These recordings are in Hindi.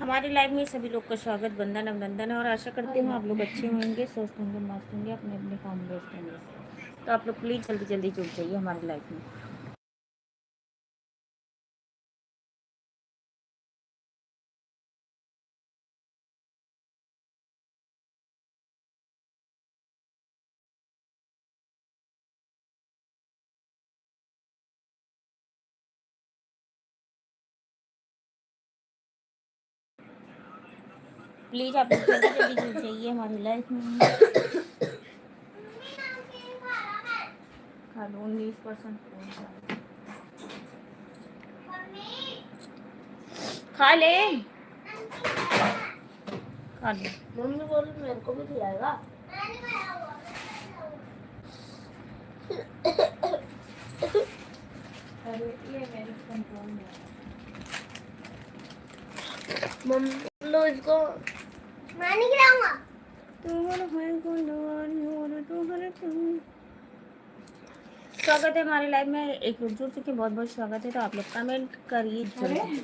हमारे लाइव में सभी लोग का स्वागत, वंदन अभिनंदन है और आशा करती हूँ आप लोग अच्छे होंगे, स्वस्थ होंगे, मस्त होंगे, अपने अपने काम में व्यस्त होंगे। तो आप लोग प्लीज़ जल्दी जल्दी जुड़ जाइए हमारे लाइव में। प्लीज़ आप लोग जल्दी जल्दी जुड़ जाइए हमारी लाइफ में। खा लो 19% खा ले, खा लो। मम्मी बोल मेरे को भी खिलाएगा। अरे ये मेरे कंट्रोल में है। मम्मी लो इसको, मैं नहीं खिलाऊंगा। स्वागत है हमारे लाइव में, एक लोग जुड़ चुके, बहुत बहुत स्वागत है। तो आप लोग कमेंट करिए जल्दी।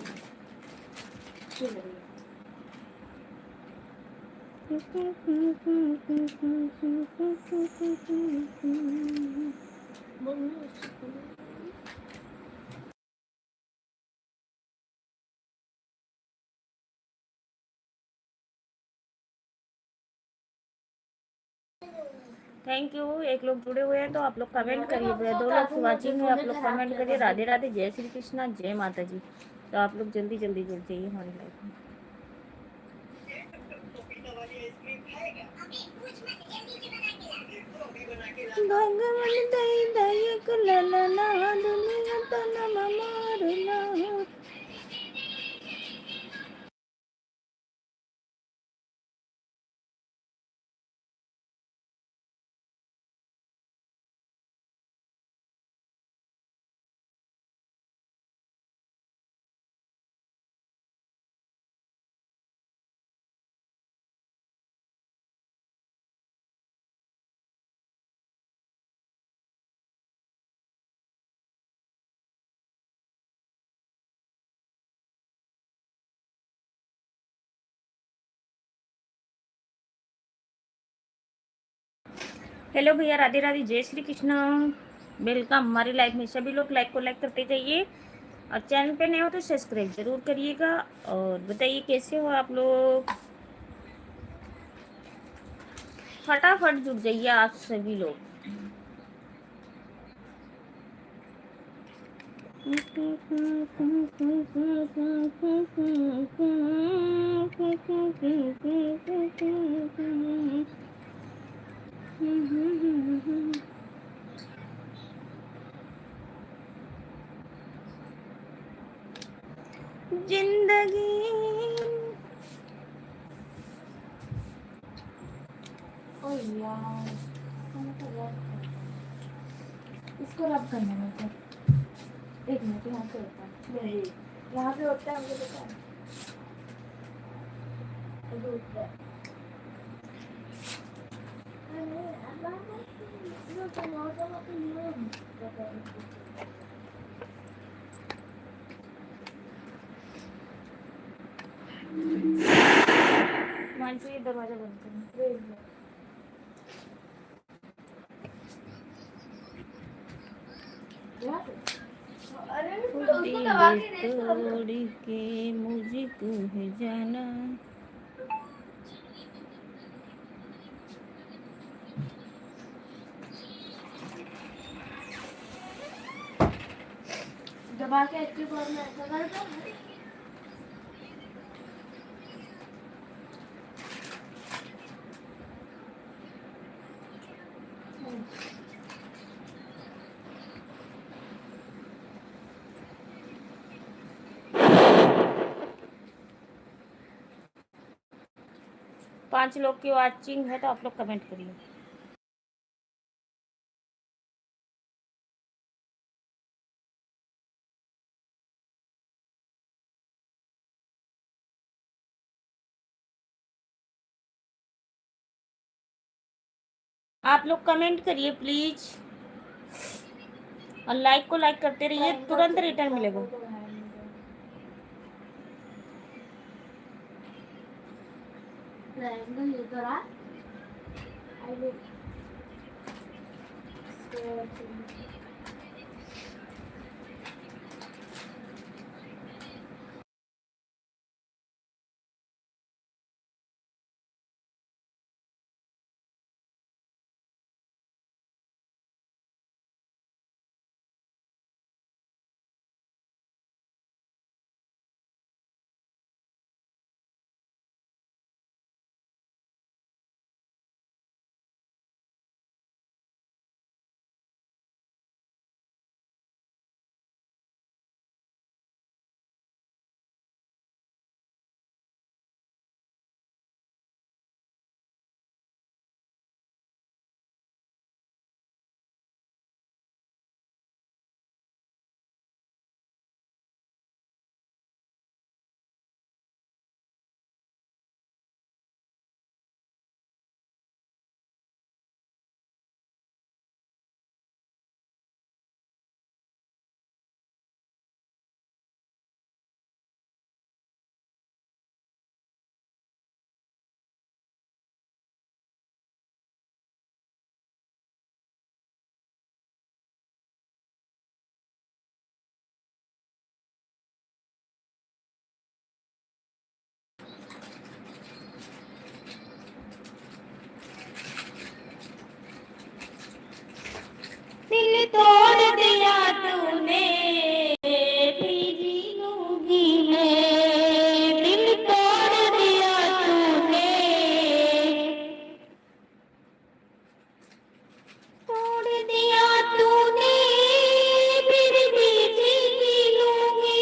थैंक यू, एक लोग जुड़े हुए हैं तो आप लोग कमेंट करिए। 2 लोग वाचिंग है, आप लोग कमेंट करिए। राधे राधे, जय श्री कृष्णा, जय माता जी। तो आप लोग जल्दी जल्दी जुड़ जाइए हमारे लाइफ में। भगवान दई दई ललना दुनिया तना मारना। हेलो भैया, राधे राधे, जय श्री कृष्णा, वेलकम हमारी लाइफ में। सभी लोग लाइक को लाइक करते जाइए और चैनल पे नए हो तो सब्सक्राइब जरूर करिएगा। और बताइए कैसे हो आप लोग, फटाफट जुड़ जाइए आप सभी लोग। जिंदगी यार, इसको रब करना है। एक मिनट, यहाँ से होता है, नहीं यहाँ पे होता है, मुझे पता है। मानसी ये दरवाजा बंद करना। तोड़ के मुझको है जाना। दबा के अच्छी बार में ऐसा कर दो। 5 लोग की वॉचिंग है तो आप लोग कमेंट करिए। आप लोग कमेंट करिए प्लीज और लाइक को लाइक करते रहिए, तुरंत रिटर्न मिलेगा। ट्रायंगल ये तो रहा आई विल दिल तोड़ दिया तूने फिर जीऊंगी मैं, दिल तोड़ दिया तूने, तोड़ दिया तूने फिर भी जी लूंगी।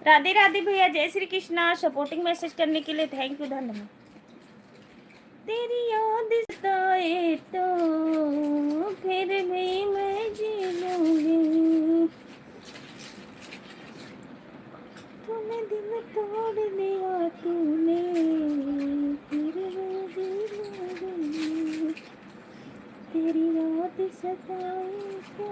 राधे राधे भैया, जय श्री कृष्णा। सपोर्टिंग मैसेज करने के लिए थैंक यू, धन्यवाद। तेरी याद सताए तो फिर भी मैं जी लूंगी, तूने दिल तोड़ दिया तूने फिर भी जी लूंगी, तेरी याद सताए तो।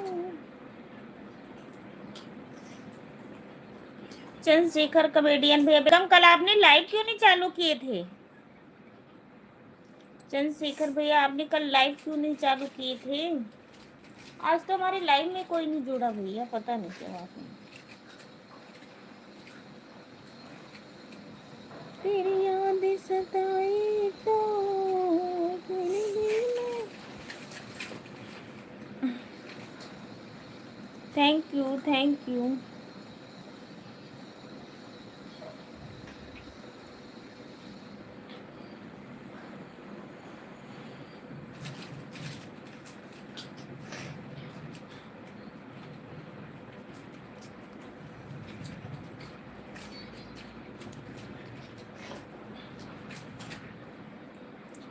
चंद्रशेखर कॉमेडियन भैया, बेगम कल आपने लाइव क्यों नहीं चालू किए थे? चंद्रशेखर भैया, आपने कल लाइव क्यों नहीं चालू किए थे? आज तो हमारे लाइव में कोई नहीं जुड़ा भैया, पता नहीं क्यों आपने। तेरी याद सताई तो thank you, thank you.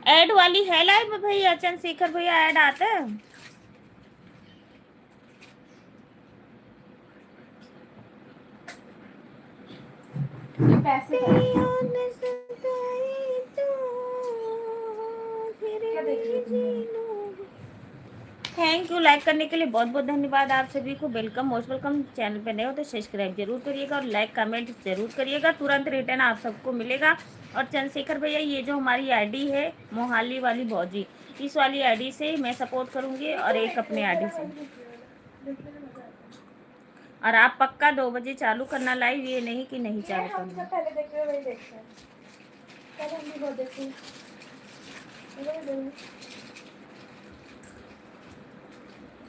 Add वाली है लाइव में भैया? चंद्रशेखर भैया ऐड आता है? पैसे थैंक यू लाइक करने के लिए, बहुत बहुत धन्यवाद आप सभी को। Welcome, most welcome. चैनल पे नए हो तो सब्सक्राइब जरूर करिएगा और लाइक कमेंट जरूर करिएगा, तुरंत रिटर्न आप सबको मिलेगा। और चंद्रशेखर भैया, ये जो हमारी आईडी है मोहाली वाली भौजी, इस वाली आईडी से मैं सपोर्ट करूंगी और एक अपने आईडी से। और आप पक्का 2 बजे चालू करना लाइव, ये नहीं कि नहीं चालू करना। पहले देख रहे हो वही देखते हैं, कल हम भी बहुत देखते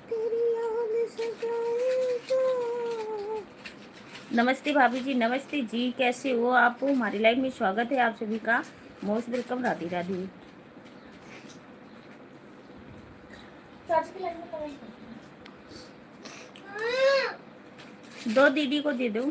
तेरी याद से नमस्ते भाभी जी, नमस्ते जी, कैसे हो आप? हमारी लाइव में स्वागत है आप सभी का। Most welcome. राधे राधे। दो दीदी को दे दो।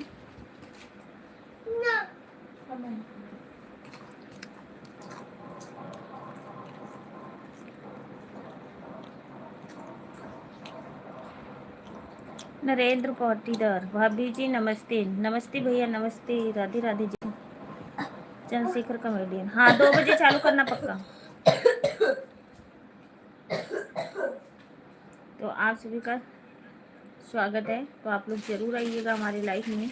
नरेंद्र पाटीदार, भाभी जी नमस्ते। नमस्ते भैया, नमस्ते। राधे राधे जी। चंद्रशेखर कॉमेडियन, हाँ 2 बजे चालू करना पक्का। तो आप सभी का स्वागत है, तो आप लोग जरूर आइएगा हमारी लाइफ में।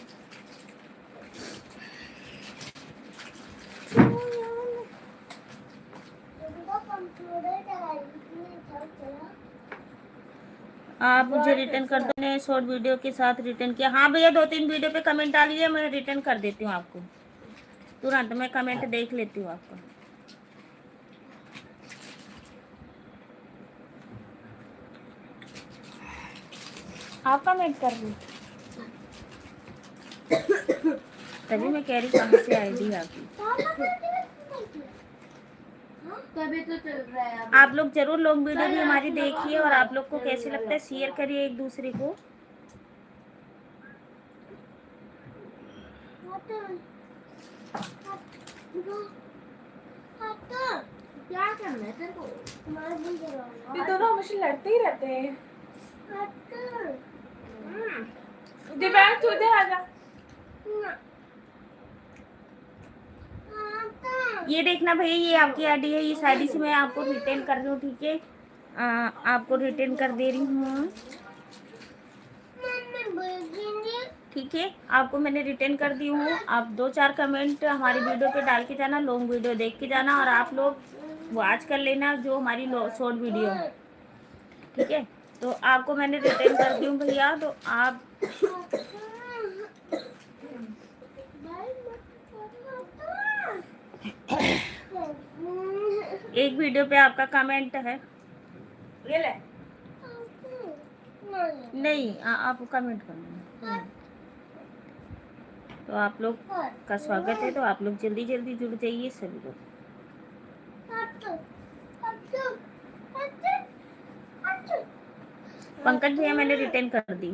आप मुझे रिटर्न कर दो ने शॉर्ट वीडियो के साथ रिटर्न किया। हाँ भैया 2-3 वीडियो पे कमेंट डालिए, मैं रिटर्न कर देती हूँ आपको तुरंत। मैं कमेंट देख लेती हूँ आपका। आप कमेंट कर दी तभी मैं कह रही कहाँ से आईडी आपकी। तभी तो चल रहा है। आप लोग जरूर लोग वीडियो भी हमारी देखिए, और आप लोग को कैसे लगता है शेयर करिए एक दूसरे को। क्या करना है तेरे को? ये दोनों हमेशा लड़ते ही रहते हैं। दिव्यांग तू इधर आजा। ये देखना भैया, ये आपकी आईडी है, इस आईडी से मैं आपको रिटर्न कर रही हूँ, ठीक है? आपको रिटर्न कर दे रही हूँ, ठीक है? आपको मैंने रिटर्न कर दी हूँ। आप 2-4 कमेंट हमारी वीडियो पे डाल के जाना, लॉन्ग वीडियो देख के जाना, और आप लोग वॉच कर लेना जो हमारी शॉर्ट वीडियो, ठीक है? तो आपको मैंने रिटर्न कर दी हूँ भैया, तो आप एक वीडियो पे आपका कमेंट है। ये ले। नहीं आप कमेंट करना। तो आप लोग का स्वागत है, तो आप लोग जल्दी जल्दी जुड़ जाइए सभी लोग। पंकज भैया मैंने रिटर्न कर दी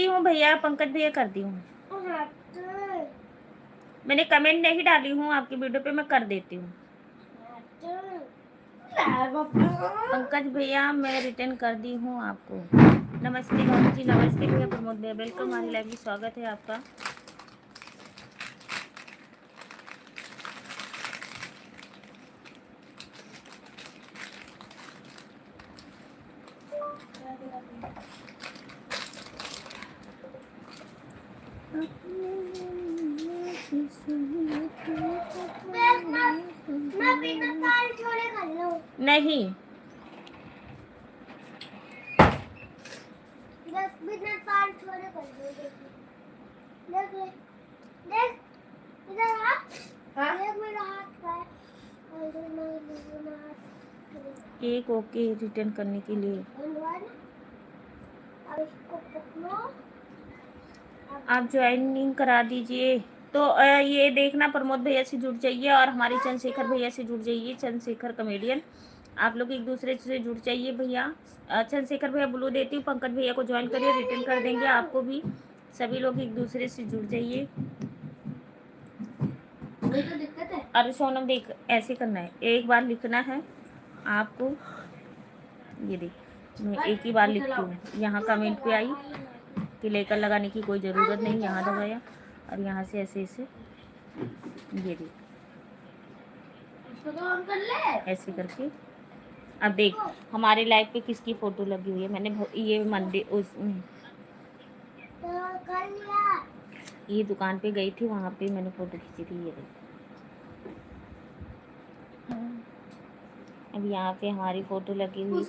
हूँ, भैया। पंकज भैया कर दी हूँ, मैंने कमेंट नहीं डाली हूँ आपकी वीडियो पे, मैं कर देती हूँ। पंकज भैया मैं रिटर्न कर दी हूँ आपको। नमस्ते भाभी जी, नमस्ते भैया। प्रमोद भैया वेलकम, हमारी लाइव में स्वागत है आपका। नहीं एक ओके रिटर्न करने के लिए आप ज्वाइनिंग करा दीजिए। तो ये देखना, प्रमोद भैया से जुड़ जाइए और हमारे चंद्रशेखर भैया से जुड़ जाइए, चंद्रशेखर कॉमेडियन। आप लोग एक दूसरे से जुड़ जाइए भैया। चंद्रशेखर भैया ब्लू देती हूँ, पंकज भैया को ज्वाइन करिए, रिटर्न कर देंगे आपको भी। सभी लोग एक दूसरे से जुड़ जाइए। तो दिक्कत है। अरे सोनम देख, ऐसे करना है, एक बार लिखना है आपको। ये देख मैं एक ही बार लिखती हूँ। यहाँ कमेंट पे आई कि लेकर लगाने की कोई ज़रूरत नहीं, यहाँ दबाया और यहाँ से ऐसे ऐसे, ये देख इसको तो ऑन कर ले। ऐसे करके। अब देख हमारे लाइव पे किसकी फ़ोटो लगी हुई है। मैंने ये मंदिर उस ये दुकान पे गई थी, वहाँ पे मैंने फ़ोटो खींची थी। ये देख अब यहाँ पे हमारी फ़ोटो लगी हुई,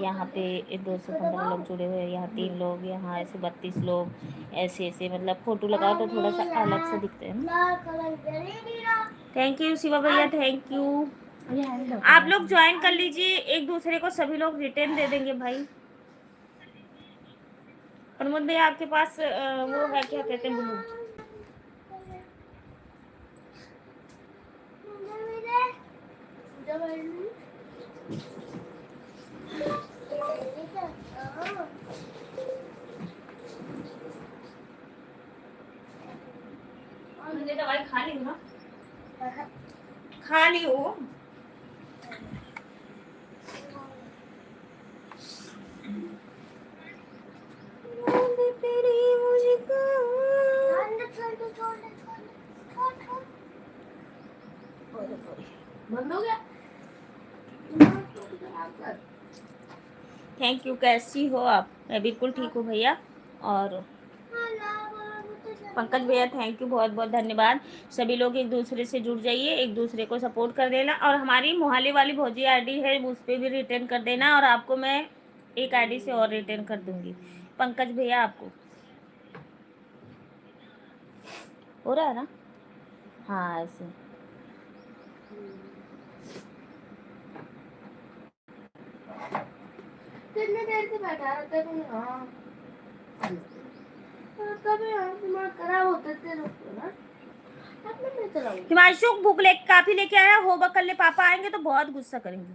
यहाँ पे 215 लोग जुड़े हुए हैं, यहाँ 3 लोग, यहाँ ऐसे 32 लोग, ऐसे ऐसे मतलब फ़ोटो लगाओ तो थोड़ा सा अलग से दिखते हैं ना। थैंक यू शिवा भैया, थैंक यू। आप लोग ज्वाइन कर लीजिए एक दूसरे को, सभी लोग रिटर्न दे देंगे भाई। प्रमोद भैया आपके पास वो है, क्या कहते हैं, ब्लू? मैंने दवाई खा ली ना, खा ली हो। बंद हो गया। थैंक यू, कैसी हो आप? मैं बिल्कुल ठीक हूँ भैया। और पंकज भैया थैंक यू, बहुत बहुत धन्यवाद। सभी लोग एक दूसरे से जुड़ जाइए, एक दूसरे को सपोर्ट कर देना। और हमारी मोहाली वाली भौजी आईडी है, उस पर भी रिटर्न कर देना, और आपको मैं एक आईडी से और रिटर्न कर दूंगी। पंकज भैया आपको हो रहा है ना? हाँ ऐसे। कितने देर से बैठा रहता है तुम? हाँ कभी दिमाग खराब होते थे ना। मैं चलाऊंगी। हिमांशु बुक ले काफी लेके आया, होमवर्क कर ले, पापा आएंगे तो बहुत गुस्सा करेंगे।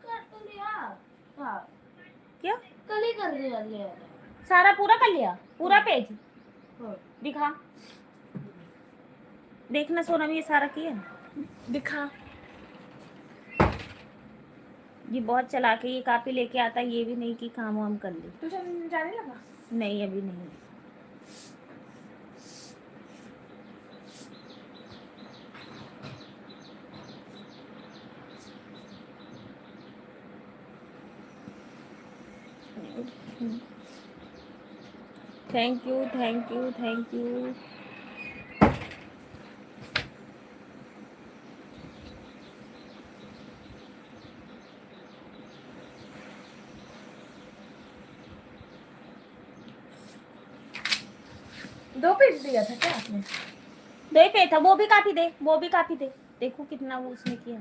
कर तो लिया। हाँ क्या कल ही कर लिया ले। सारा पूरा कर लिया? पूरा पेज हाँ। दिखा, देखना सोना, ये सारा किया? दिखा। ये बहुत चला के ये कापी लेके आता है, ये भी नहीं कि काम वाम कर ले। ट्यूशन जाने लगा? नहीं अभी नहीं। Thank you thank you thank you. दो पेज दिया था क्या आपने? दो ही पे था, वो भी कापी दे, वो भी कापी दे। देखो कितना वो उसने किया।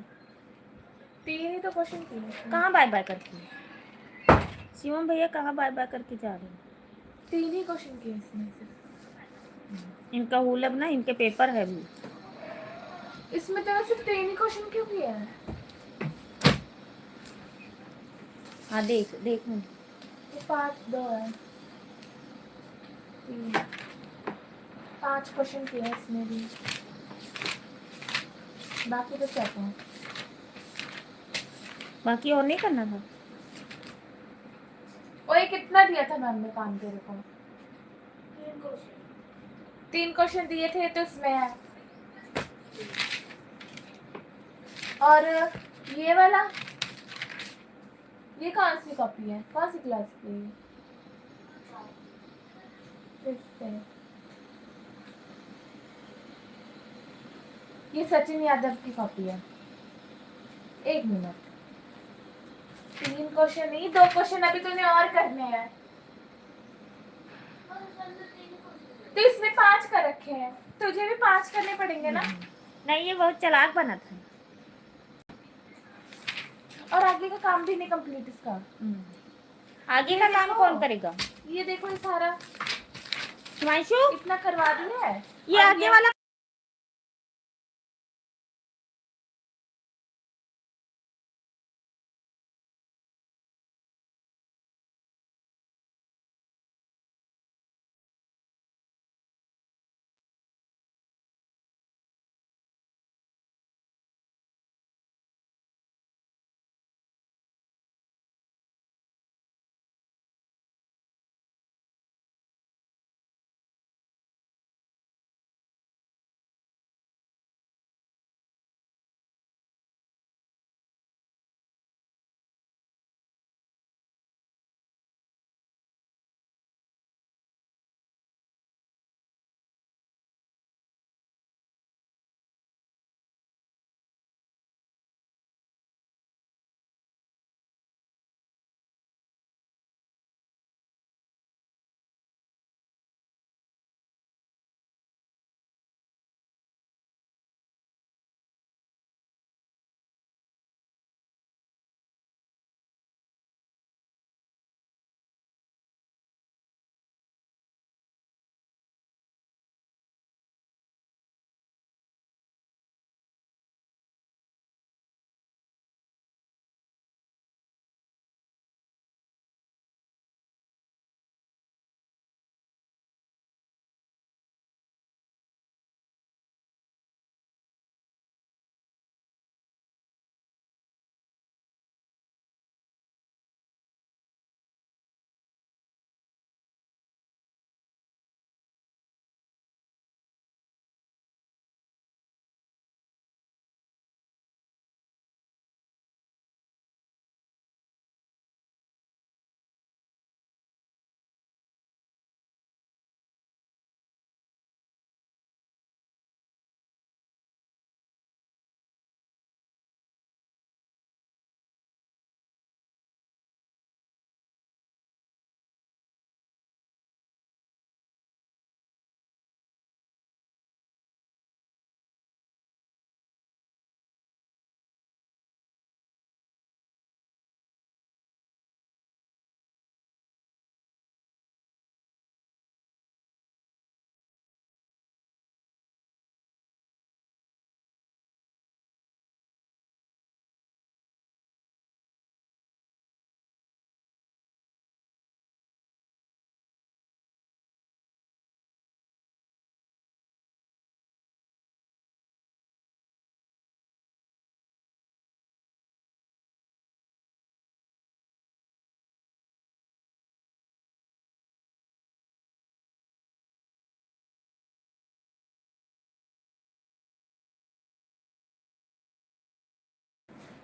3 ही तो क्वेश्चन किए। कहाँ बाय बाय करके? शिवम भैया कहाँ बाय बाय करके जा रहे हैं? 3 ही क्वेश्चन किए इसमें सिर्फ। इनका हुलब ना, इनके पेपर है भी। इसमें तो सिर्फ 3 ही क्वेश्चन क्यों किए हैं? हाँ देख देख मुझे। ये 5 2 है। 5 क्वेश्चन किए हैं इसमें भी, बाकी तो क्या था? बाकी और नहीं करना था? ओए कितना दिया था मैम ने काम तेरे को? 3 क्वेश्चन दिए थे तो इसमें है। और ये वाला, ये कौन सी कॉपी है? कौन सी क्लास की है? फिफ्थ है। ये सचिन यादव की कॉपी है। 1 मिनट। 3 क्वेश्चन नहीं, 2 क्वेश्चन अभी तूने और करने हैं। तो इसमें 5 कर रखे हैं, तुझे भी 5 करने पड़ेंगे ना? नहीं ये बहुत चालाक बना था। और आगे का काम भी नहीं कंप्लीट इसका। आगे का काम देखो। कौन करेगा? ये देखो ये सारा हिमांशु इतना करवा दिया है। ये अब आगे वाला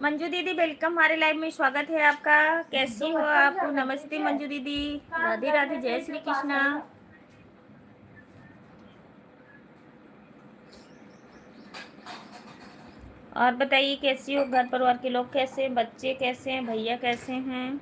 मंजू दीदी वेलकम हमारे लाइव में, स्वागत है आपका। कैसी हो आप? नमस्ते मंजू दीदी, राधे राधे, जय श्री कृष्णा। और बताइए कैसी हो? घर परिवार के लोग कैसे हैं? बच्चे कैसे हैं? भैया कैसे हैं?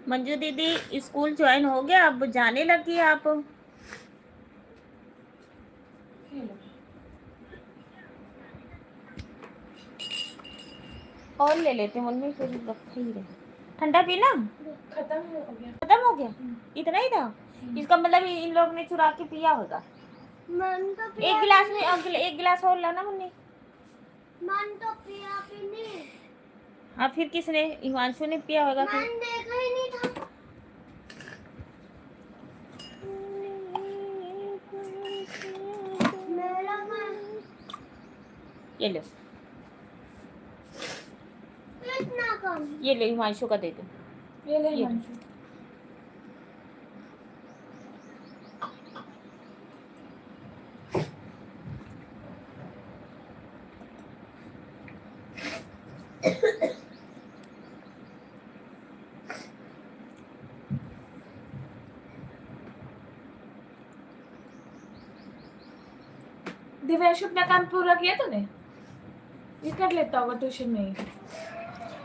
मंजू दीदी स्कूल ज्वाइन हो गया, अब जाने लगी आप? और ले लेते मम्मी, फिर रखा ही रहे। ठंडा पीना खत्म हो गया। खत्म हो गया? इतना ही था? इसका मतलब इन लोग ने चुरा के पिया होगा। मन तो पिया एक गिलास में एक गिलास और लाना मुन्नी। मन तो पिया भी नहीं। हाँ फिर किसने? हिमांशु ने पिया होगा फिर। मन देखा ही नहीं था। मेरा मन ये लो, इतना कम। ये लो, हिमांशु का दे दो। ये ले ये। हिमांशु। दिव्यांशु अपना काम पूरा किया तूने? ये कर लेता होगा ट्यूशन में ही।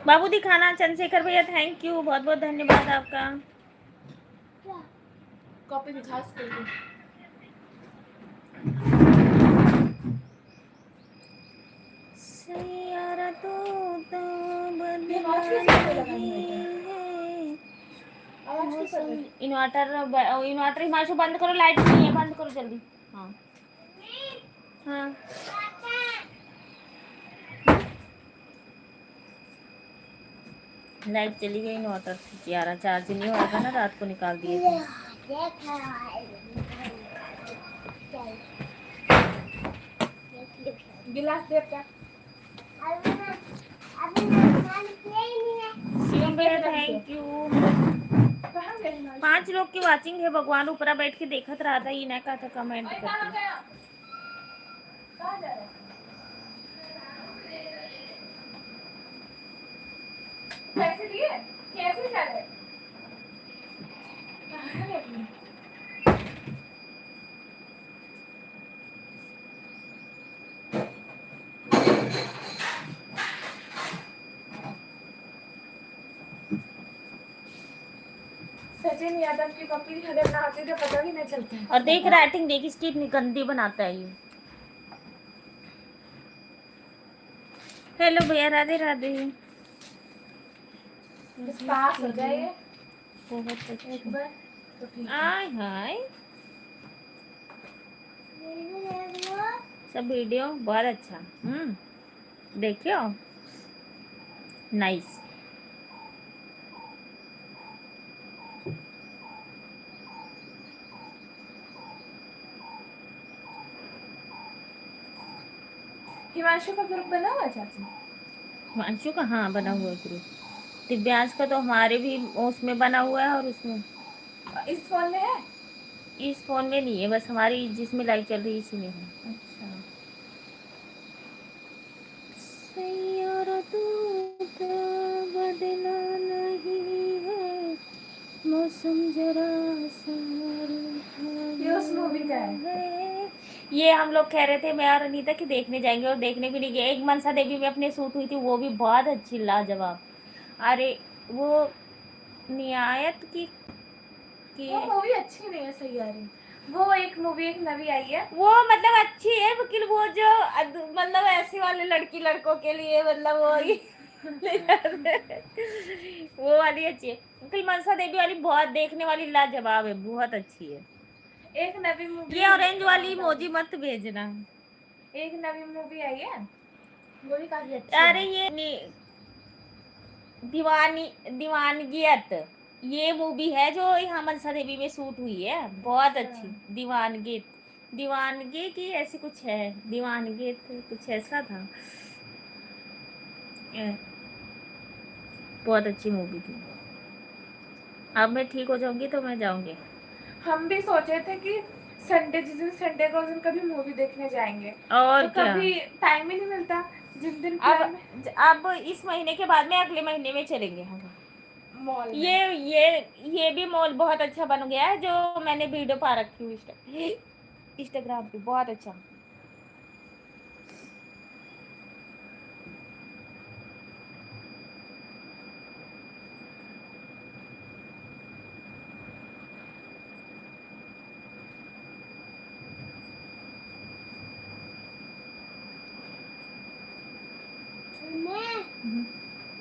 बाबू दिखाना। चंद्रशेखर भैया थैंक यू, बहुत बहुत धन्यवाद आपका। क्या? कॉपी दिखा स्कूल की। सैयारा तो ये आवाज कैसे लगानी है? आवाज कैसे लगानी? इन्वर्टर हिमांशु बंद करो, लाइट नहीं है, बंद करो जल्दी। हाँ हाँ लाइट चली गई, इन्वर्टर यार चार्ज नहीं हो रहा था ना, रात को निकाल दिए थे। गिलास दे क्या? शिवम भैया थैंक यू। कहाँ गए हिमांशु? 5 लोग की वाचिंग है, भगवान ऊपर बैठ के देखत रहा था, ये ना कहा था कमेंट कहाँ करके। गया? कहाँ जा रहे हैं? पैसे दिए? कैसे जा रहे हैं? कहाँ गए अपने? सचिन यादव की कॉपी अगर ना आती तो पता भी नहीं चलता है। और देख राइटिंग देख, इसकी इतनी गंदी बनाता है ये। हेलो भैया, राधे राधे। इस पास हो जाए बहुत एक अच्छा। बार तो ठीक है। आय हाय, सब वीडियो बहुत अच्छा। देखियो, नाइस। हिमांशु का ग्रुप बना हुआ है चाची? हिमांशु का हाँ बना हुआ है ग्रुप। दिव्यांश का तो हमारे भी उसमें बना हुआ है, और उसमें इस फोन में है? इस फोन में नहीं है, बस हमारी जिसमें लाइव चल रही है इसी में है। अच्छा। सैयारा दूत बदला नहीं है, मौसम जरा सा ये उस मूवी का है। ये हम लोग कह रहे थे, मैं और अनीता की देखने जाएंगे, और देखने भी नहीं गए। एक मनसा देवी में अपने शूट हुई थी, वो भी बहुत अच्छी, लाजवाब। अरे वो नियायत की वो मूवी अच्छी नहीं है, सही आ रही। वो एक मूवी एक नवी आई है, वो मतलब अच्छी है, लेकिन वो जो मतलब ऐसे वाले लड़की लड़कों के लिए मतलब वो वो वाली अच्छी है अंकल। मनसा देवी वाली बहुत देखने वाली लाजवाब है, बहुत अच्छी है। एक नवी मूवी ये ऑरेंज वाली इमोजी मत भेजना। एक नवी मूवी आई है, वो भी काफी अच्छी अरे है। ये दीवानी दीवानगियत, ये मूवी है जो यहाँ मनसा देवी में शूट हुई है, बहुत अच्छी। दीवानगित, दीवानगी की ऐसी कुछ है, दीवानगित कुछ ऐसा था। बहुत अच्छी मूवी थी। अब मैं ठीक हो जाऊंगी तो मैं जाऊंगी। हम भी सोचे थे कि संडे, जिस दिन संडे को उस दिन कभी मूवी देखने जाएंगे, और तो क्या। कभी टाइम ही नहीं मिलता। जिस दिन अब प्लान अब इस महीने के बाद में अगले महीने में चलेंगे हम। मॉल में। ये भी मॉल बहुत अच्छा बन गया है, जो मैंने वीडियो पा रखी हूँ इंस्टाग्राम पे, बहुत अच्छा।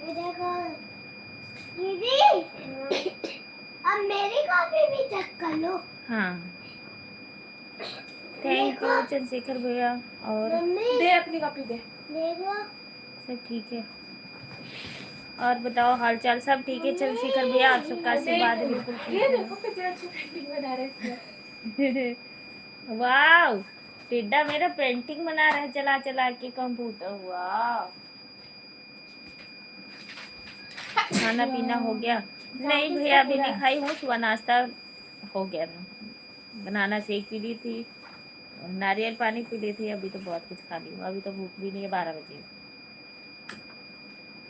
ये देखो दीदी, अब मेरी कॉपी भी चेक कर लो। हाँ, थैंक यू चंद्रशेखर भैया। और मम्मी दे अपनी कॉपी दे। देखो, सब ठीक है। और बताओ हाल चाल, सब ठीक है चंद्रशेखर भैया? आप सबका आशीर्वाद है, बिल्कुल ठीक ये है। देखो कितनी अच्छी पेंटिंग बना रहे इसमें। वाह, टिड्डा मेरा पेंटिंग बना रहा है चला चला के कंप्यूटर। वाह, खाना पीना हो गया? नहीं भैया, अभी नहीं खाई हूँ, सुबह नाश्ता हो गया था। बनाना शेक पी ली थी, नारियल पानी पी ली थी, अभी तो बहुत कुछ खा ली हूँ, अभी तो भूख भी नहीं है, 12 बजे।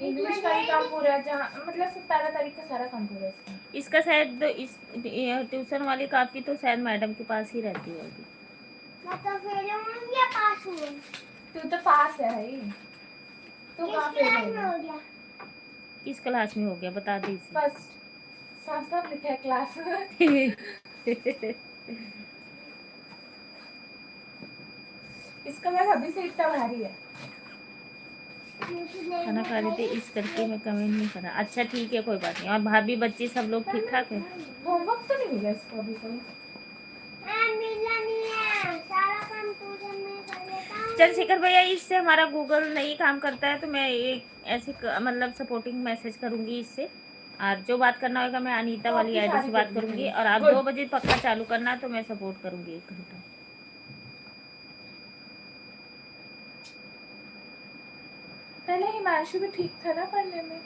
इंग्लिश का ही काम पूरा है, जहाँ मतलब 17 तारीख का सारा काम पूरा है इसका। इसका शायद इस ट्यूशन वाली काफी तो शायद मैडम के पास ही रहती होगी। मैं तो फेल हूँ या पास हूँ? तू तो पास है भाई, तू किस कहाँ फेल क्लास हो में गया? हो गया? किस क्लास में हो गया बता दी इसे। फर्स्ट, साफ साफ लिखा है क्लास। इसका मैं अभी से इतना भारी है। खाना खा रहे थे इस करके मैं कमेंट नहीं करा। अच्छा ठीक है, कोई बात नहीं। और भाभी बच्चे सब लोग ठीक ठाक है? होमवर्क तो नहीं मिला इसको अभी कोई? मिला नहीं है, सारा काम ट्यूशन में कर लेता हूँ। चंद्रशेखर भैया, इससे हमारा गूगल नहीं काम करता है, तो मैं एक ऐसे मतलब सपोर्टिंग मैसेज करूंगी इससे। और जो बात करना होगा मैं अनीता वाली कॉपी आईडी सारी से कर बात ली करूंगी, तूने। और आप Good. 2 बजे पक्का चालू करना, तो मैं सपोर्ट करूंगी 1 घंटा। पहले हिमांशु भी ठीक था ना पढ़ने में,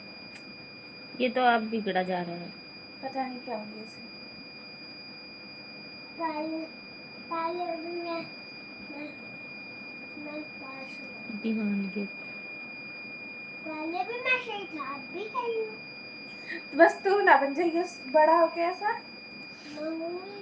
ये तो अब बिगड़ा जा रहा है। पता नहीं क्या हो गया इसे। पहले पहले भी मैं पास हूँ। दीवानगी। पहले भी मैं सही था, अब भी सही हूँ। बस तू ना बन जाइए बड़ा होके ऐसा। मम्मी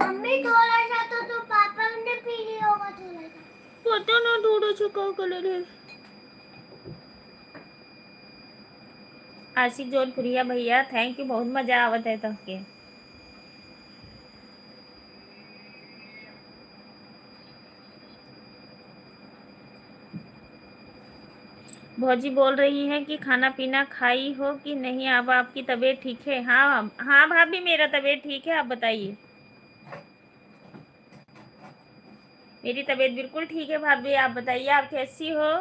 मम्मी थोड़ा सा तो पापा ने पी लिया होगा थोड़ा सा। पता ना थोड़ा सा क्या कलर है। आशिक जौनपुरिया भैया थैंक यू, बहुत मजा आवत है तहके। भौजी बोल रही हैं कि खाना पीना खाई हो कि नहीं, अब आपकी तबीयत ठीक है? हाँ हाँ भाभी, मेरा तबीयत ठीक है, आप बताइए। मेरी तबीयत बिल्कुल ठीक है भाभी, आप बताइए आप कैसी हो?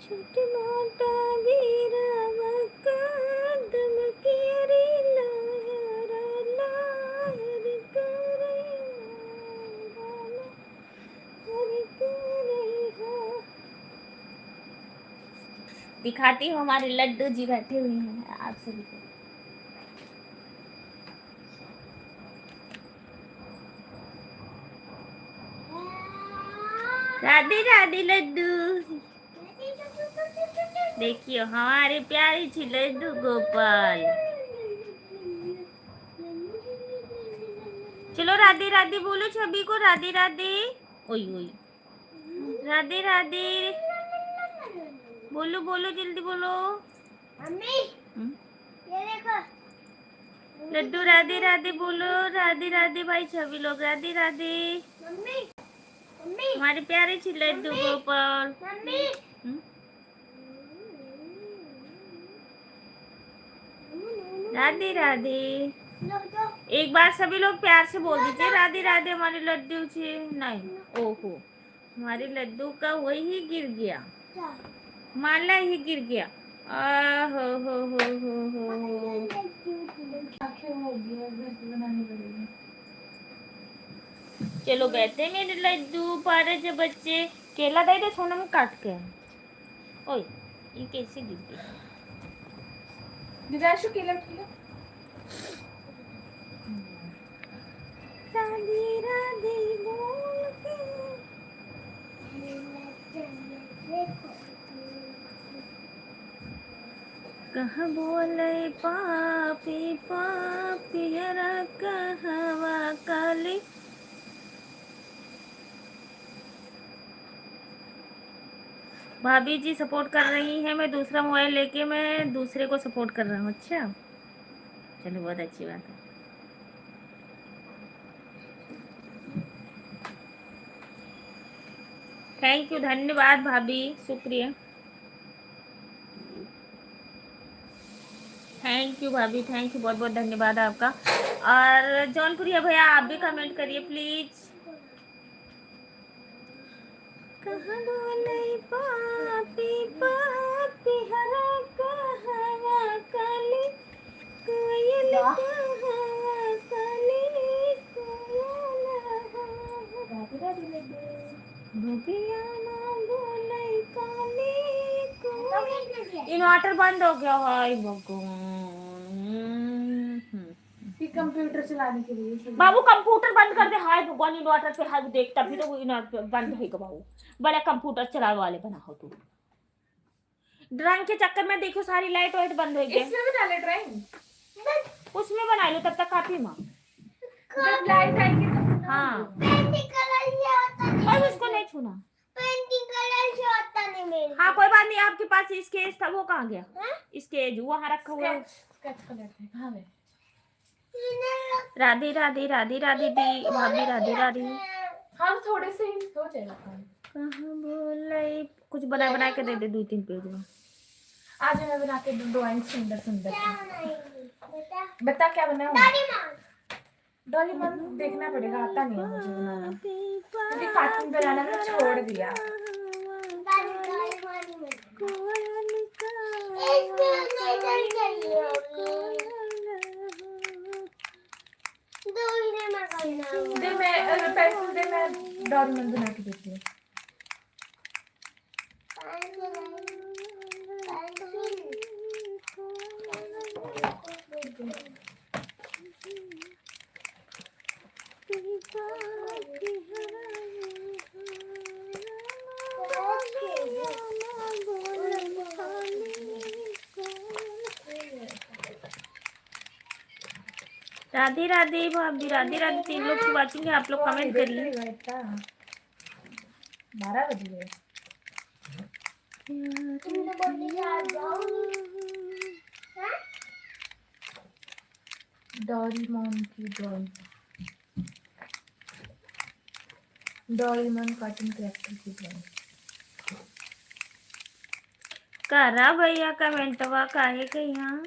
छोटे मोटा गिरा कदम की रे लहर लहर करे लहर करे हो। दिखाती हूँ, हमारे लड्डू जी बैठे हुए हैं आप सभी को। राधे राधे लड्डू, देखिए हमारे प्यारे छी लड्डू गोपाल। चलो राधे राधे बोलो छवि को, राधे राधे। ओई ओई, राधे राधे बोलो बोलो, जल्दी बोलो। मम्मी ये देखो लड्डू राधे राधे बोलो, राधे राधे भाई सभी लोग राधे राधे। मम्मी मम्मी हमारे प्यारे छी लड्डू गोपाल। मम्मी राधे राधे। लो दो एक बार सभी लोग प्यार से बोल दीजिए राधे राधे हमारे लड्डू जी। नहीं, ओहो, हमारे लड्डू का वही गिर गया, माला ही गिर गया। हो आंखें हो गई, घर पे बनानी पड़ेगी। चलो बैठे मेरे लड्डू पारे जो बच्चे। केला दे दे सोना में काट के। ओए ये कैसे गिर गया? दिदाशु केला खिला। राधे राधे बोल के कहाँ बोले पापी पापी हरा कहवा काली। भाभी जी सपोर्ट कर रही है, मैं दूसरा मोबाइल लेके मैं दूसरे को सपोर्ट कर रहा हूँ। अच्छा चलो, बहुत अच्छी बात है। थैंक यू, धन्यवाद भाभी, शुक्रिया। थैंक यू भाभी, थैंक यू, बहुत बहुत धन्यवाद आपका। और जौनपुरिया भैया आप भी कमेंट करिए प्लीज। कहाँ बोले पापी पापी हरा कहवा काली कोयल कहवा काली कोयल भगिया ना बोले काली कोयल। इन्वर्टर बंद हो गया है भगवान। कंप्यूटर चलाने के लिए बाबू कंप्यूटर बंद कर दे। हाय भगवान, इन्वर्टर पे हाथ देख तभी तो इन्वर्टर बंद होगा। बाबू बड़ा कंप्यूटर चलाने वाले बना हो तू। ड्राइंग के चक्कर में देखो सारी लाइट वाइट बंद हो गई। इसमें भी डाले ड्राइंग, उसमें बना लो तब तक काफी माँ। जब लाइट आएगी तब। हाँ पेंटिंग कलर ये होता नहीं और उसको नहीं छूना। पेंटिंग कलर से होता नहीं मेरे हाँ कोई बात नहीं, आपके पास स्केच था वो कहाँ गया? हाँ? स्केच वहाँ रखा हुआ है। स्केच कलर थे कहाँ गए? राधे राधे राधे राधे दी भाभी, राधे राधे। हाँ थोड़े से ही हो जाएगा काम। कहाँ बोले कुछ बना बना के दे दे 2-3 पेज में। आज मैं बना के ड्राइंग सुंदर सुंदर क्या सी। बनाएगी बेटा? बता क्या बनाऊं? डोरेमोन। डोरेमोन देखना पड़ेगा, आता नहीं है मुझे बनाना, क्योंकि कार्टून बनाना मैं छोड़ दिया। डोरेमोन ही में। इसमें नहीं चाहिए होगी। डोरेमोन करना। दे मैं पेंसिल दे, मैं डोरेमोन बना के देती हूँ। राधे राधे भाभी, राधे राधे। 3 लोग की वाचिंग है, आप लोग कमेंट करिए। 12 बज गए। तुमने बोली कि आ जाओ। हाँ? डोरेमोन की ड्राइंग, डोरेमोन कार्टून कैरेक्टर की ड्राइंग। करा भैया कमेंटवा काहे के यहाँ।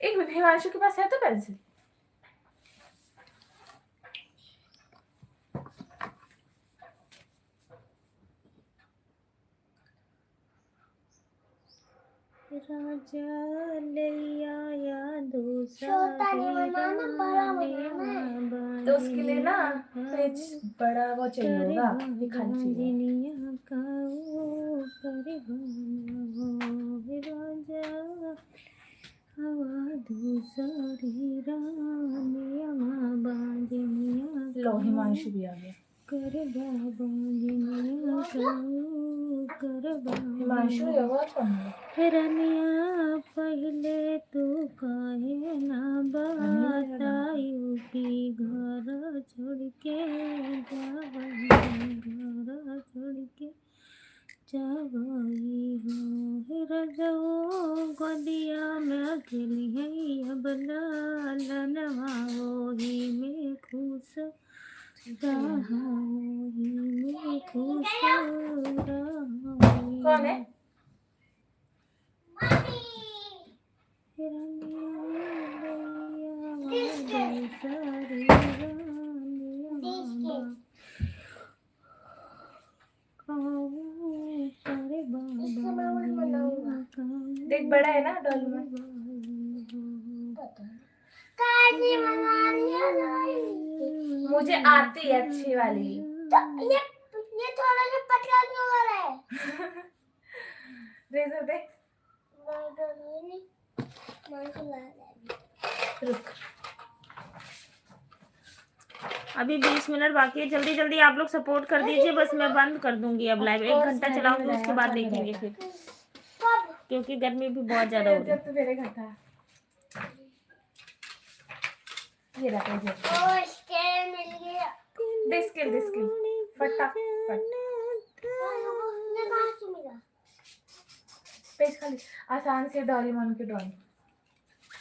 एक मिनट, हिमांशु के पास है तो पेंसिल? राजा लैया यादो छोटा नहीं बनाना, बड़ा बनाना है। तो उसके लिए ना पेज बड़ा वो चाहिए होगा, ये खाली चाहिए। लो हिमांशु भी आ गया। हिमांशु ये बहुत पढ़ना है। रनिया पहले तू काहे ना बतायू कि घर छोड़ के जावई, घर छोड़ के जावई हो। रजो गोदिया में अकेली है अब लालनवा, ओही में खुश रहोही में खुश रहोही। कौन है? देख बड़ा है ना डोरेमोन। काजी बना लिया भाई। मुझे आती है अच्छी वाली। तो ये थोड़ा सा पतला क्यों हो रहा है? रेजर दे। नहीं, मैं खिला रहा रुक। अभी 20 मिनट बाकी है, जल्दी जल्दी आप लोग सपोर्ट कर दीजिए। बस मैं बंद कर दूंगी अब लाइव, 1 घंटा चलाऊंगी, उसके बाद देखेंगे फिर, कब? क्योंकि गर्मी भी बहुत ज्यादा हो रही है। जब तू मेरे घर था। ये रहा ये। ओ स्केल मिल गया। डिस्किल फटाफट। ये कहाँ से मिला? पेज खाली। आसान से डोरेमोन की ड्राइंग।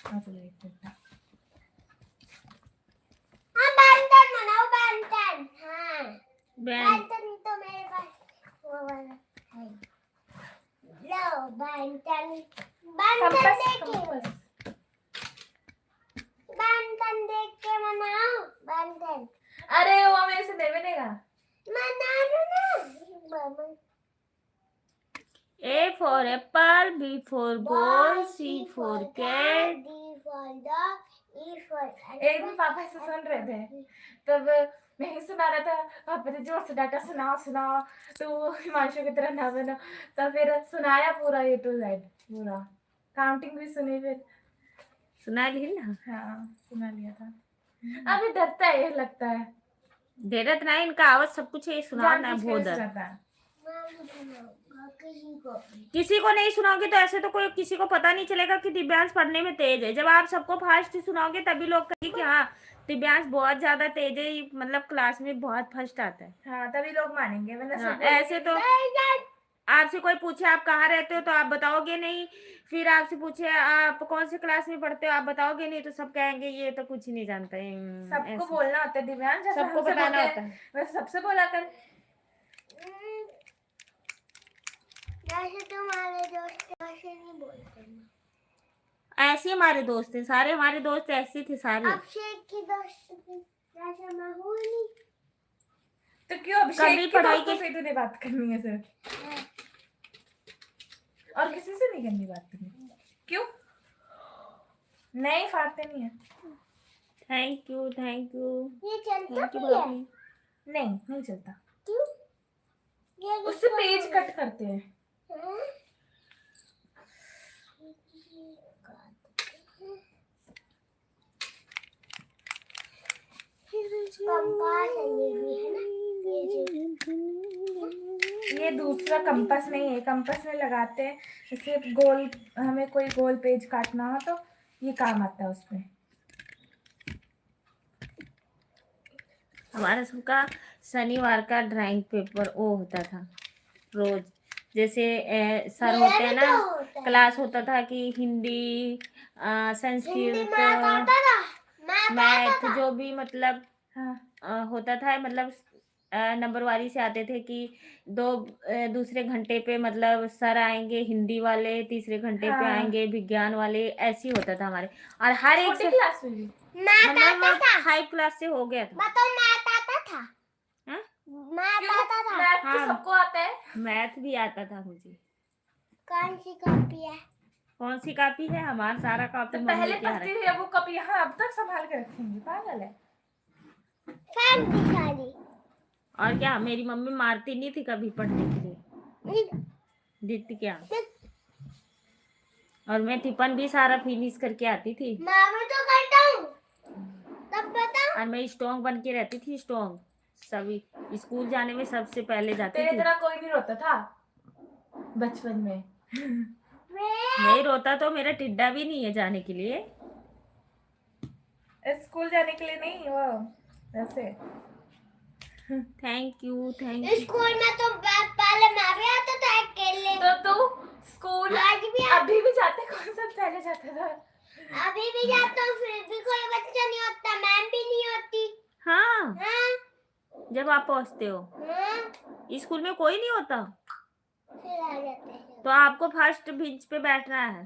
हाँ चलिए इतना। हाँ बैंटन बनाओ, बैंटन। हाँ बैंटन तो मेरे पास वो वाला है। लो बैंटन, बैंटन देख के बनाओ बैंटन। अरे वो मेरे से नहीं बनेगा। बना दो ना। A for apple, B for ball, C for cat. D for dog, E for एक दिन पापा से सुन रहे थे, तब मैं ही सुना रहा था। पापा ने जोर से डांटा, सुनाओ तो हिमांशु की तरह ना बनो। तो फिर सुनाया पूरा A to Z, पूरा काउंटिंग भी सुनी। फिर सुना ली ना? हाँ सुना लिया था। अभी डरता है, ये लगता है देरत ना, इनका आवाज सब कुछ है, सुना ना जानबूझ के बहुत ऐसे डर। रहता है। किसी को नहीं सुनाओगे तो ऐसे तो कोई किसी को पता नहीं चलेगा कि दिव्यांश पढ़ने में तेज है। जब आप सबको फास्ट सुनाओगे तभी लोग कहेंगे कि हाँ दिव्यांश बहुत ज्यादा तेज है, मतलब क्लास में बहुत फर्स्ट आता है। हाँ तभी लोग मानेंगे, वरना हाँ, सब बोलेंगे ऐसे तो आपसे कोई पूछे आप कहाँ रहते हो तो आप बताओगे नहीं, फिर आपसे पूछे आप कौन से क्लास में पढ़ते हो आप बताओगे नहीं, तो सब कहेंगे ये तो कुछ ही नहीं जानता है। सबको ऐसे बोलना होता है दिव्यांश, जैसे सबको हमसे बताना बोलते होता हैं है। वैसे सबसे बोला कर। जैसे तुम्हारे दोस्त वैसे नहीं बोलते मैं। ऐसे ही हमारे दोस्त थे सारे, हमारे दोस्त ऐसे थे सारे। अभिषेक की दोस्त थी, जैसे मैं हूँ नहीं। तो क्यों कभी अभिषेक के पढ़ाई दोस्तों के से तूने बात करनी है सिर्फ, और किसी से नहीं करनी बात करनी? क्यों? नहीं फाड़ते नहीं है। थैंक यू थैंक यू ये चलता थैंक यू भी है? भाभी। नहीं नहीं चलता, क्यों? ये उससे पेज कट करते हैं। हाँ? कंपास है ये भी है ना, ये दूसरा कंपास नहीं है, कंपास में लगाते हैं जैसे गोल, हमें कोई गोल पेज काटना हो तो ये काम आता है उसमें। हमारा सबका शनिवार का ड्राइंग पेपर वो होता था रोज, जैसे सर मेरा होते हैं भी ना, तो होता है। क्लास होता था कि हिंदी हिंदी संस्कृत मैथ आता था, मैथ आता मैथ था। जो भी मतलब हाँ होता था, मतलब नंबर वारी से आते थे कि दूसरे घंटे पे मतलब सर आएंगे हिंदी वाले, तीसरे घंटे पे हाँ आएंगे विज्ञान वाले, ऐसे ही होता था हमारे। और हर एक छोटी से क्लास में भी। मैथ मतलब आता था, 5 क्लास से हो गया था। बताओ मैथ आता था, हाँ? मैथ क्यों? आता था। मैथ तो हाँ। सबको आता है। मैथ भी आता था मुझे। कौन सी कॉपी है? कौन सी कॉपी है? हमारा सारा कॉपी तो मम्मी पहले के यहाँ पढ़ती रखी। थी, अब वो कब यहाँ अब तक संभाल के रखेंगे, पागल है। फैन दिखा दी। और क्या, मेरी मम्मी मारती नहीं थी कभी पढ़ने के लिए, देती क्या। और मैं टिफिन भी सारा फिनिश करके आती थी, मैं भी तो करता हूँ, तब बताओ। और मैं स्ट्रॉन्ग बन के रहती थी, स्ट्रॉन्ग। सभी स्कूल जाने में सबसे पहले जाती तेरे थी। तरह कोई नहीं रोता था बचपन में। नहीं रोता तो मेरा टिड्डा भी नहीं है जाने के लिए। स्कूल जाने के लिए नहीं, वो वैसे। Thank you thank you. School में तो पहले मैं भी आता था अकेले। तो तू स्कूल आज भी अभी भी जाते, कौन सा पहले जाता था? अभी भी जाता हूँ, फिर भी कोई बच्चा नहीं होता, मैम भी नहीं होती। हाँ, हाँ जब आप पहुंचते हो हाँ, स्कूल में कोई नहीं होता, फिर आ जाते हैं तो आपको फर्स्ट बेंच पे बैठना है।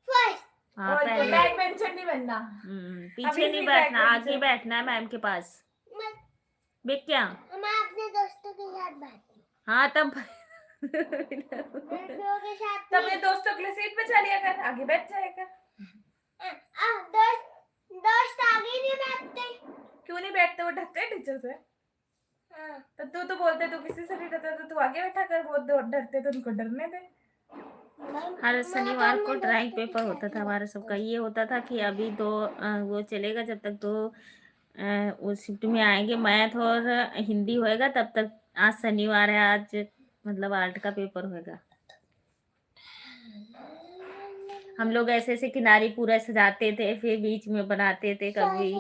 फर्स्ट। हाँ और पहले। बैक बेंचर नहीं बनना। पीछे अभी नहीं से बैठना, back आगे bencher। बैठना है मैम के पास। मैं क्या? अपने दोस्तों के साथ बैठती हूँ, हाँ तब लड़कियों के साथ तब नहीं। ये दोस्तों के लिए सीट बचा लिया कर, आगे बैठ जाएगा। दोस्त आगे नहीं बैठते। क्यों नहीं बैठते? वो डरते हैं टीचर से। हाँ, तो तू तो बोलते तू किसी से नहीं डरता, तो तू आगे बैठा कर, वो डरते तो उनको डरने दे। हर मैं शनिवार अपने को ड्राइंग दोस्तों के पेपर होता साथ था हमारा सबका। ये होता था कि अभी दो वो चलेगा जब तक दो वो शिफ्ट में आएंगे, मैथ और हिंदी होएगा तब तक। आज शनिवार है, आज मतलब आर्ट का पेपर होएगा। हम लोग ऐसे ऐसे किनारे पूरा सजाते थे, फिर बीच में बनाते थे, कभी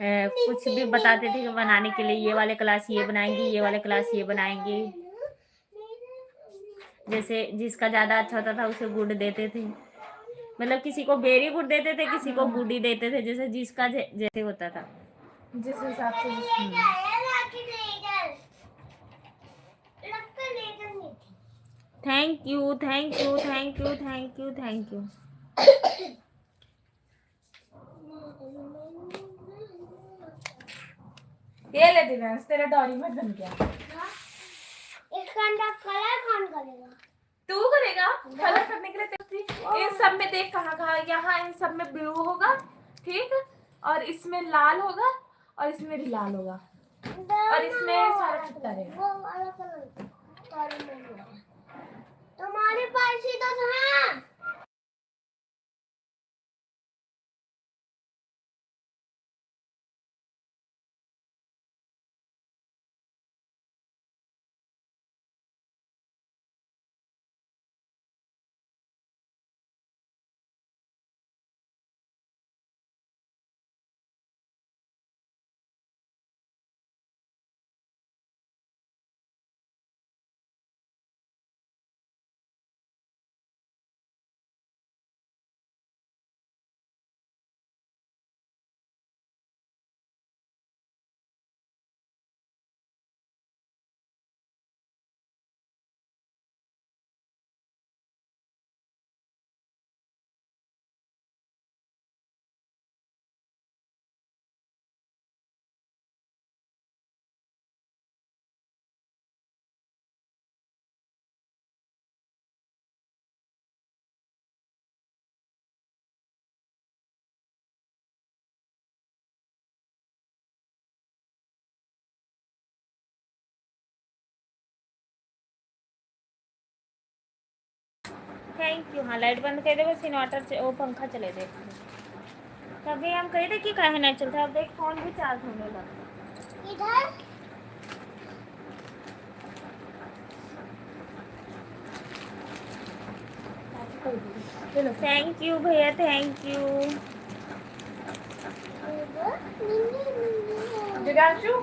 कुछ भी बताते थे कि बनाने के लिए ये वाले क्लास ये बनाएंगे, ये वाले क्लास ये बनाएंगे। जैसे जिसका ज्यादा अच्छा होता था उसे गुड देते थे, मतलब किसी को वेरी गुड देते थे, किसी को गुड ही देते थे, जैसे जिसका जैसे होता था। जिस हिसाब से thank you thank you thank you thank you thank you. ये ले दिव्यांश, तेरा डोरीमोन बन गया। इसका अंदर कलर कौन करेगा? तू करेगा कलर करने के लिए इन सब में देख कहाँ कहाँ, यहाँ इन सब में ब्लू होगा, ठीक, और इसमें लाल होगा, और इसमें भी लाल होगा, और इसमें सारा चित्ता रहेगा। वो वाला कलर तुम्हारे पास ही तो था। Thank you. हाँ लाइट बंद कर दे, बस इन्वर्टर वो पंखा चले दे। तभी हम कहे थे कि काहे नहीं चलता, अब देख फोन भी चार्ज होने लगा। इधर चलो थैंक यू भैया, थैंक यू। जगांशु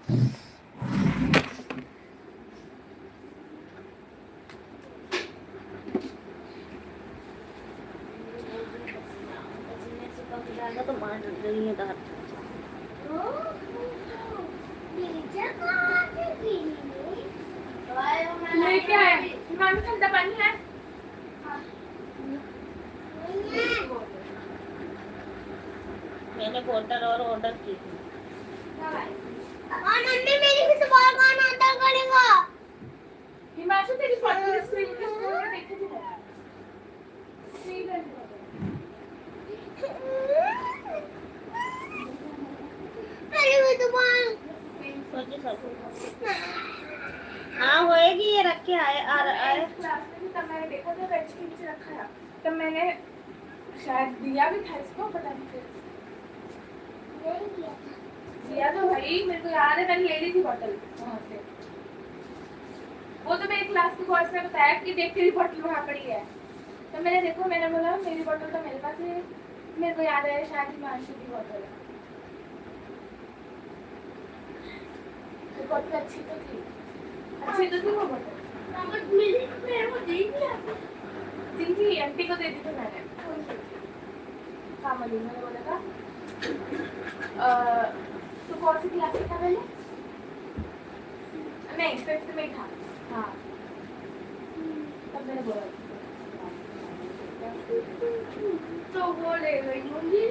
पसीने से कम जाएगा तो मार रही है दांत। टीचर कहाँ से गिरी? लेके आया हिमांशु, ठंडा पानी है? नहीं है। मैंने बोतल और ऑर्डर की थी। और मम्मी मेरी भी तो बाल कौन आता करेगा? हिमांशु तेरी फोटो स्क्रीन पे स्कूल में देखी थी मैंने। नहीं करनी। मेरी भी तो बाल। सोचिए सब। हाँ होएगी, ये रख के आए आए। क्लास में भी तब मैंने देखा था बेंच के नीचे रखा है, तब मैंने शायद दिया भी था इसको, पता नहीं फिर नहीं किया था। दिया तो भाई मेरे को याद है, मैंने ले ली थी बोतल वहाँ से। वो तो मेरी क्लास के बॉयज ने बताया कि देख तेरी बोतल वहाँ पड़ी है, तो मैंने देखो, मैंने बोला मेरी बोतल तो मेरे पास है, मेरे को याद है शायद हिमांशु की बोतल है। तो बोतल अच्छी तो थी वो बोतल। मेरे को दे दिया। जिनकी आंटी को दे दी थी मैंने, कामली, मैंने बोला था तो कौन सी क्लास में था पहले? नहीं, 5th में था। हाँ, तब मैंने बोला तो वो ले गई होंगी।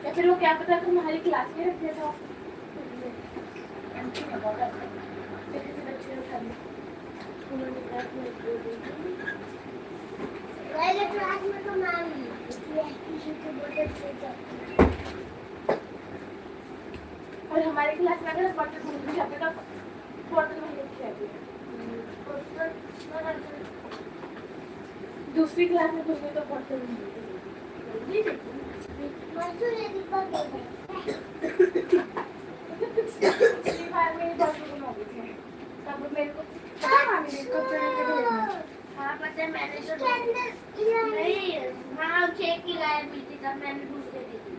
या फिर वो क्या पता तुम्हारी क्लास में रख दिया था। आंटी ने बोला फिर किसी बच्चे ने उठा लिया। पहले क्लास में तो मैं ही किसी को बोतल से और हमारी क्लास में अगर बोतल भूल भी जाते तो बोतल वहीं रखी रहती है। दूसरी क्लास में घुसने तो बोतल नहीं पिछली बार मेरी बोतल गुम हो गई थी, तब मेरे को हाँ पता है, मैंने तो नहीं, हाँ चेक की गाय भी थी, तब मैंने दूसरे दी थी।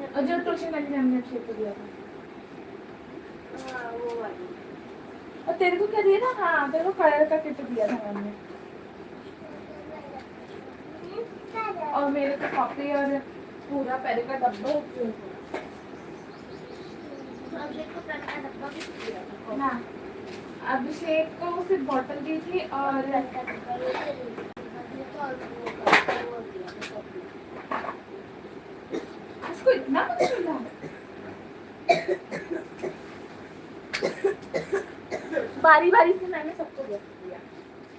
और जो ट्यूशन वाली मैम ने शेयर दिया था, हाँ वो वाली। और तेरे को क्या दिया था? हाँ, तेरे को कलर का किट दिया था मैम ने, और मेरे को कॉपी और पूरा पेन का डब्बा अभिषेक को पेन का डब्बा भी दिया था। ना, अभिषेक को सिर्फ बॉटल दी थी और इसको इतना कुछ मिला। बारी बारी से मैंने सबको गिफ्ट दिया।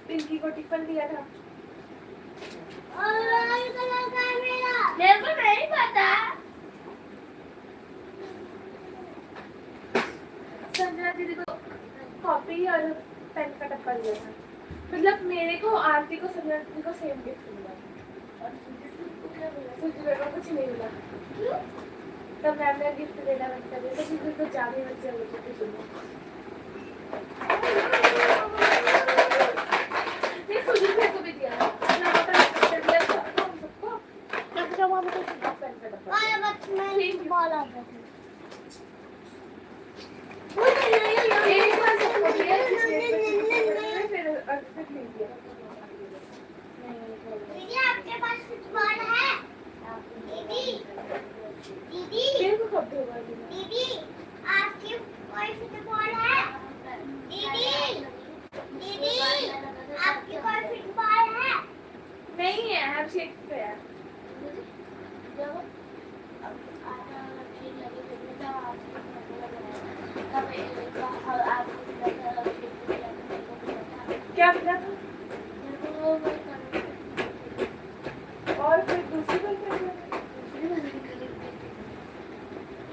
पिंकी को टिफिन दिया था। मेरे को नहीं पता। संजना दीदी को कॉपी और पेन का डब्बा दिया था। मतलब मेरे को, आरती को, संजना दीदी को सेम गिफ्ट मिला और सुजीत को कुछ नहीं मिला। तब मैम ने गिफ्ट देना बंद कर दिया, तो सुजीत को जाने बच्चे बोलते थे सुनो। नहीं, सुजीत को भी दिया था। अपना दिया सबको, तब जब वहाँ पे पेन का डब्बा एक बार सबको दिया, फिर नहीं दिया। दीदी आपके पास फुटबॉल है? दीदी दीदी तेरे को कब होगा? दीदी आपकी कोई फुटबॉल है? दीदी दीदी आपकी कोई फुटबॉल है? नहीं है, अभिषेक पे है। क्या मिला था? और फिर दूसरी गर्लफ्रेंड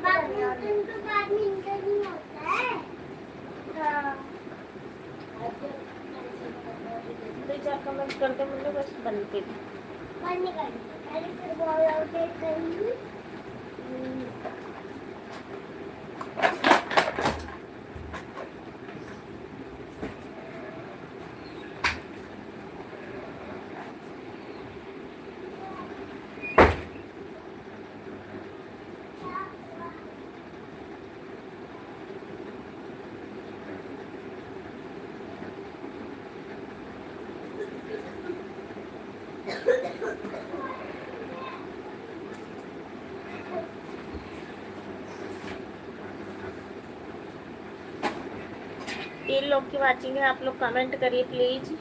बैडमिंटन तो बैडमिंटन ही होता है। हाँ, 2-4 कमेंट करते मुझे बस बनते थे। पहले फुटबॉल आउट करेंगी। 3 लोग की वाचिंग है, आप लोग कमेंट करिए प्लीज।